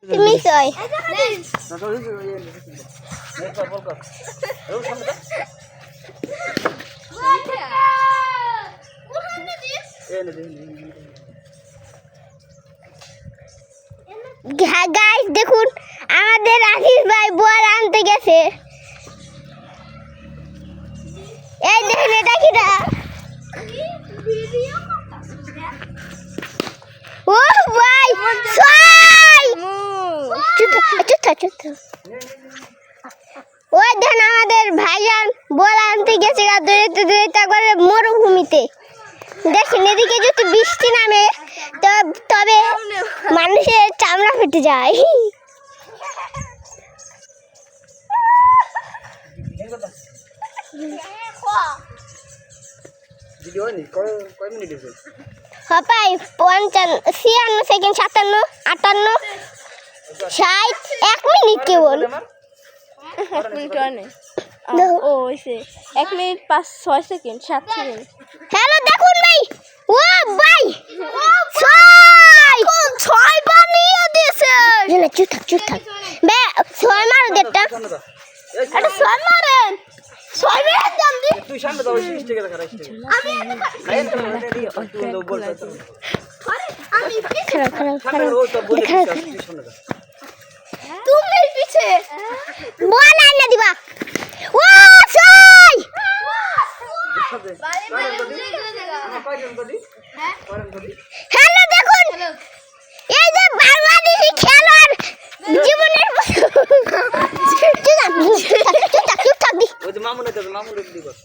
তুমি কই গাইস দেখুন আমাদের আশিস ভাই বল আনতে গেছে। এই দেখেন এটা কি না ও ভাই ছয় চুপ ওই দেখেন আমাদের ভাইজান বল আনতে গেছে দূরে করে মরুভূমিতে। দেখেন এদিকে যদি বৃষ্টি নামে তবে মানুষের চামড়া ফেটে যায়। হপাই 56 সেকেন্ড 57 58 60 1 মিনিট কেবল। 1 মিনিট নেই ও হইছে 1 মিনিট 5-6 সেকেন্ড 7 সেকেন্ড। হ্যালো দেখুন ভাই ও ভাই 6 বানিয়ে দিয়েছে। না চুপ থাক বে 6 মারো দেটা আরে 6 মারেন 6 মেরে জলদি তুই সামনে দাও স্টিকে দেখা রাখছিস আমি আমি খারাপ ও তো বলে তুই সামনে দাও তুমি পিছে বল আইনা দিবা ও ছয় হ্যালো দেখুন এই যে বাংলাদেশি খেলোয়াড় জীবনের চুপ থাক ওই যে মামুন এটা মামুন রেডি কর